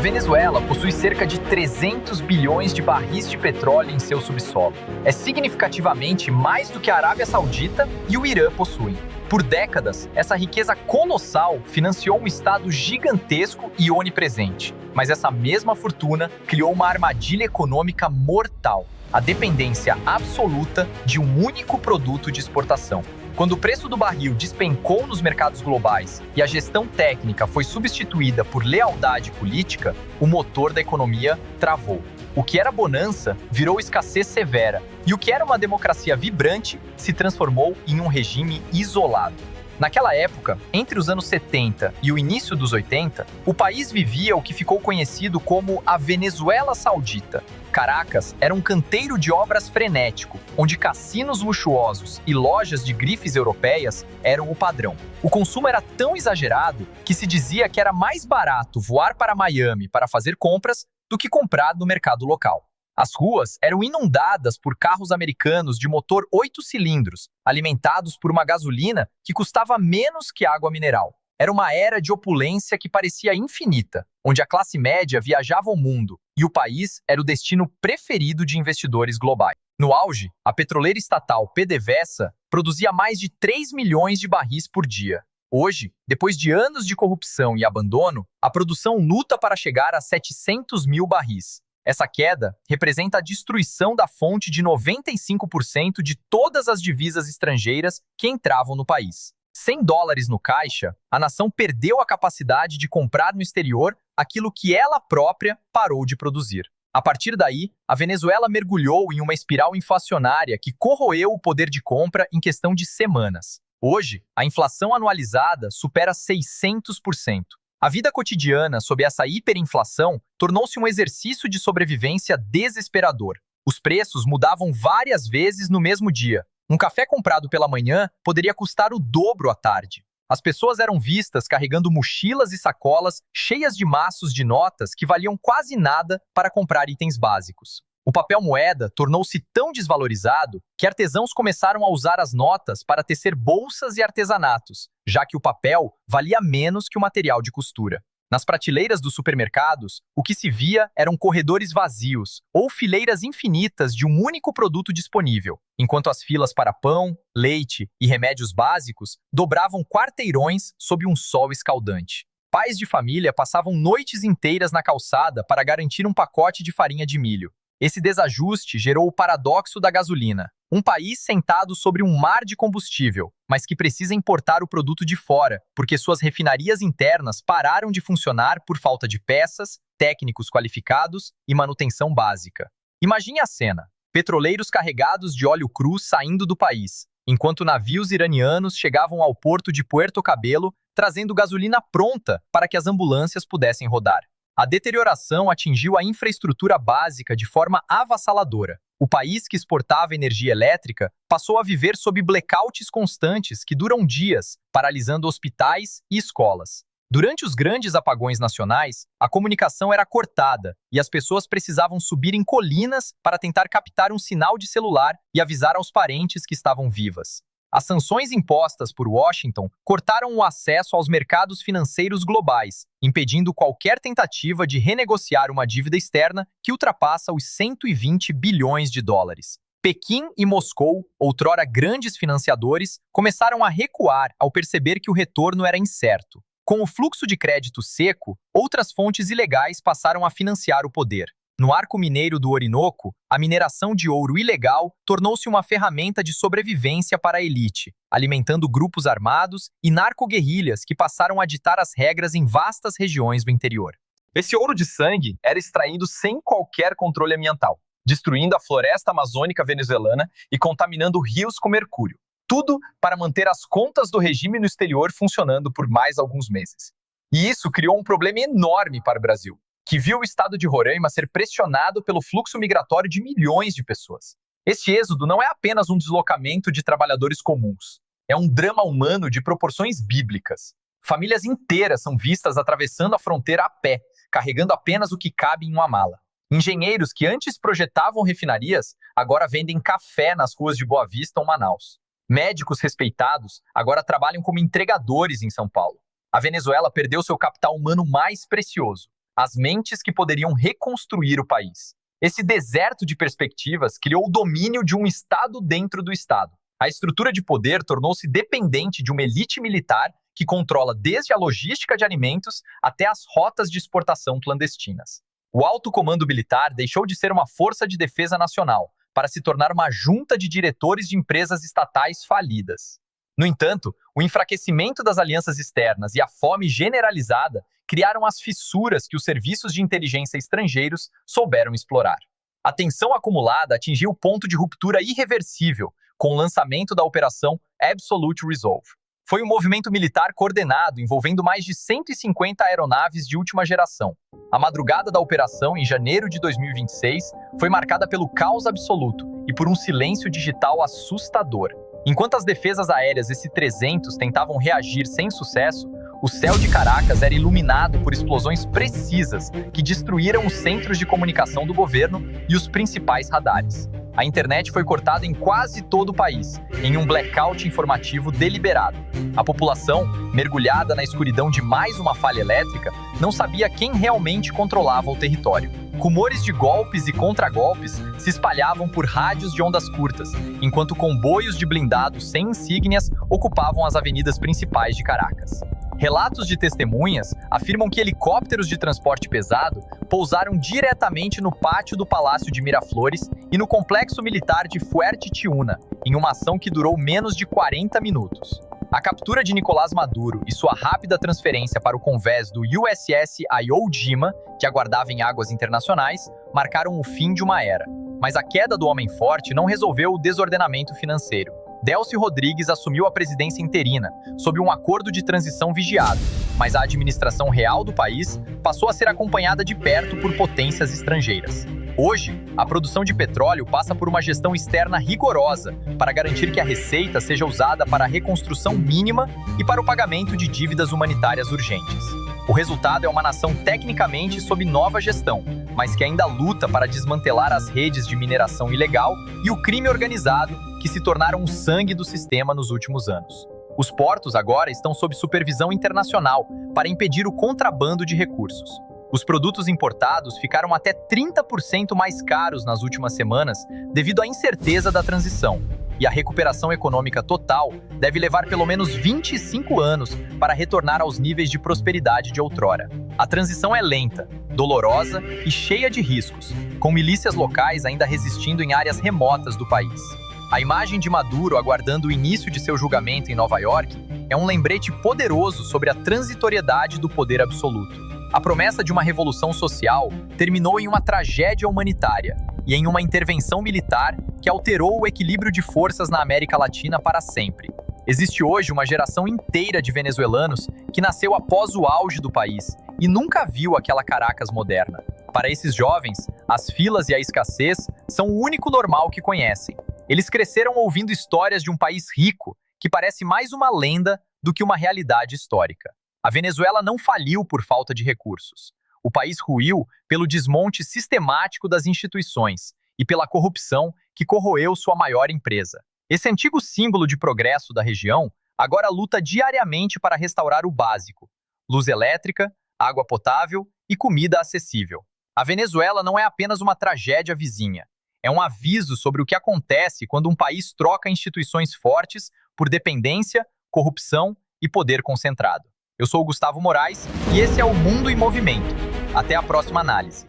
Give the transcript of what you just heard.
Venezuela possui cerca de 300 bilhões de barris de petróleo em seu subsolo. É significativamente mais do que a Arábia Saudita e o Irã possuem. Por décadas, essa riqueza colossal financiou um Estado gigantesco e onipresente. Mas essa mesma fortuna criou uma armadilha econômica mortal: a dependência absoluta de um único produto de exportação. Quando o preço do barril despencou nos mercados globais e a gestão técnica foi substituída por lealdade política, o motor da economia travou. O que era bonança virou escassez severa, e o que era uma democracia vibrante se transformou em um regime isolado. Naquela época, entre os anos 70 e o início dos 80, o país vivia o que ficou conhecido como a Venezuela Saudita. Caracas era um canteiro de obras frenético, onde cassinos luxuosos e lojas de grifes europeias eram o padrão. O consumo era tão exagerado que se dizia que era mais barato voar para Miami para fazer compras do que comprar no mercado local. As ruas eram inundadas por carros americanos de motor 8 cilindros, alimentados por uma gasolina que custava menos que água mineral. Era uma era de opulência que parecia infinita, onde a classe média viajava o mundo e o país era o destino preferido de investidores globais. No auge, a petroleira estatal PDVSA produzia mais de 3 milhões de barris por dia. Hoje, depois de anos de corrupção e abandono, a produção luta para chegar a 700 mil barris. Essa queda representa a destruição da fonte de 95% de todas as divisas estrangeiras que entravam no país. Sem dólares no caixa, a nação perdeu a capacidade de comprar no exterior aquilo que ela própria parou de produzir. A partir daí, a Venezuela mergulhou em uma espiral inflacionária que corroeu o poder de compra em questão de semanas. Hoje, a inflação anualizada supera 600%. A vida cotidiana sob essa hiperinflação tornou-se um exercício de sobrevivência desesperador. Os preços mudavam várias vezes no mesmo dia. Um café comprado pela manhã poderia custar o dobro à tarde. As pessoas eram vistas carregando mochilas e sacolas cheias de maços de notas que valiam quase nada para comprar itens básicos. O papel moeda tornou-se tão desvalorizado que artesãos começaram a usar as notas para tecer bolsas e artesanatos, já que o papel valia menos que o material de costura. Nas prateleiras dos supermercados, o que se via eram corredores vazios ou fileiras infinitas de um único produto disponível, enquanto as filas para pão, leite e remédios básicos dobravam quarteirões sob um sol escaldante. Pais de família passavam noites inteiras na calçada para garantir um pacote de farinha de milho. Esse desajuste gerou o paradoxo da gasolina. Um país sentado sobre um mar de combustível, mas que precisa importar o produto de fora, porque suas refinarias internas pararam de funcionar por falta de peças, técnicos qualificados e manutenção básica. Imagine a cena: petroleiros carregados de óleo cru saindo do país, enquanto navios iranianos chegavam ao porto de Puerto Cabello trazendo gasolina pronta para que as ambulâncias pudessem rodar. A deterioração atingiu a infraestrutura básica de forma avassaladora. O país que exportava energia elétrica passou a viver sob blackouts constantes que duram dias, paralisando hospitais e escolas. Durante os grandes apagões nacionais, a comunicação era cortada e as pessoas precisavam subir em colinas para tentar captar um sinal de celular e avisar aos parentes que estavam vivas. As sanções impostas por Washington cortaram o acesso aos mercados financeiros globais, impedindo qualquer tentativa de renegociar uma dívida externa que ultrapassa os 120 bilhões de dólares. Pequim e Moscou, outrora grandes financiadores, começaram a recuar ao perceber que o retorno era incerto. Com o fluxo de crédito seco, outras fontes ilegais passaram a financiar o poder. No arco mineiro do Orinoco, a mineração de ouro ilegal tornou-se uma ferramenta de sobrevivência para a elite, alimentando grupos armados e narcoguerrilhas que passaram a ditar as regras em vastas regiões do interior. Esse ouro de sangue era extraído sem qualquer controle ambiental, destruindo a floresta amazônica venezuelana e contaminando rios com mercúrio. Tudo para manter as contas do regime no exterior funcionando por mais alguns meses. E isso criou um problema enorme para o Brasil, que viu o estado de Roraima ser pressionado pelo fluxo migratório de milhões de pessoas. Este êxodo não é apenas um deslocamento de trabalhadores comuns. É um drama humano de proporções bíblicas. Famílias inteiras são vistas atravessando a fronteira a pé, carregando apenas o que cabe em uma mala. Engenheiros que antes projetavam refinarias, agora vendem café nas ruas de Boa Vista ou Manaus. Médicos respeitados agora trabalham como entregadores em São Paulo. A Venezuela perdeu seu capital humano mais precioso. as mentes que poderiam reconstruir o país. Esse deserto de perspectivas criou o domínio de um Estado dentro do Estado. A estrutura de poder tornou-se dependente de uma elite militar que controla desde a logística de alimentos até as rotas de exportação clandestinas. O alto comando militar deixou de ser uma força de defesa nacional para se tornar uma junta de diretores de empresas estatais falidas. No entanto, o enfraquecimento das alianças externas e a fome generalizada criaram as fissuras que os serviços de inteligência estrangeiros souberam explorar. A tensão acumulada atingiu o ponto de ruptura irreversível com o lançamento da Operação Absolute Resolve. Foi um movimento militar coordenado envolvendo mais de 150 aeronaves de última geração. A madrugada da operação, em janeiro de 2026, foi marcada pelo caos absoluto e por um silêncio digital assustador. Enquanto as defesas aéreas S-300 tentavam reagir sem sucesso, o céu de Caracas era iluminado por explosões precisas que destruíram os centros de comunicação do governo e os principais radares. A internet foi cortada em quase todo o país, em um blackout informativo deliberado. A população, mergulhada na escuridão de mais uma falha elétrica, não sabia quem realmente controlava o território. Rumores de golpes e contragolpes se espalhavam por rádios de ondas curtas, enquanto comboios de blindados sem insígnias ocupavam as avenidas principais de Caracas. Relatos de testemunhas afirmam que helicópteros de transporte pesado pousaram diretamente no pátio do Palácio de Miraflores e no complexo militar de Fuerte Tiuna, em uma ação que durou menos de 40 minutos. A captura de Nicolás Maduro e sua rápida transferência para o convés do USS Iwo Jima, que aguardava em águas internacionais, marcaram o fim de uma era. Mas a queda do homem forte não resolveu o desordenamento financeiro. Delcy Rodrigues assumiu a presidência interina, sob um acordo de transição vigiado, mas a administração real do país passou a ser acompanhada de perto por potências estrangeiras. Hoje, a produção de petróleo passa por uma gestão externa rigorosa para garantir que a receita seja usada para a reconstrução mínima e para o pagamento de dívidas humanitárias urgentes. O resultado é uma nação tecnicamente sob nova gestão, mas que ainda luta para desmantelar as redes de mineração ilegal e o crime organizado que se tornaram o sangue do sistema nos últimos anos. Os portos agora estão sob supervisão internacional para impedir o contrabando de recursos. Os produtos importados ficaram até 30% mais caros nas últimas semanas devido à incerteza da transição. E a recuperação econômica total deve levar pelo menos 25 anos para retornar aos níveis de prosperidade de outrora. A transição é lenta, dolorosa e cheia de riscos, com milícias locais ainda resistindo em áreas remotas do país. A imagem de Maduro aguardando o início de seu julgamento em Nova York é um lembrete poderoso sobre a transitoriedade do poder absoluto. A promessa de uma revolução social terminou em uma tragédia humanitária e em uma intervenção militar que alterou o equilíbrio de forças na América Latina para sempre. Existe hoje uma geração inteira de venezuelanos que nasceu após o auge do país e nunca viu aquela Caracas moderna. Para esses jovens, as filas e a escassez são o único normal que conhecem. Eles cresceram ouvindo histórias de um país rico que parece mais uma lenda do que uma realidade histórica. A Venezuela não faliu por falta de recursos. O país ruiu pelo desmonte sistemático das instituições e pela corrupção que corroeu sua maior empresa. Esse antigo símbolo de progresso da região agora luta diariamente para restaurar o básico: luz elétrica, água potável e comida acessível. A Venezuela não é apenas uma tragédia vizinha. É um aviso sobre o que acontece quando um país troca instituições fortes por dependência, corrupção e poder concentrado. Eu sou o Gustavo Moraes e esse é o Mundo em Movimento. Até a próxima análise.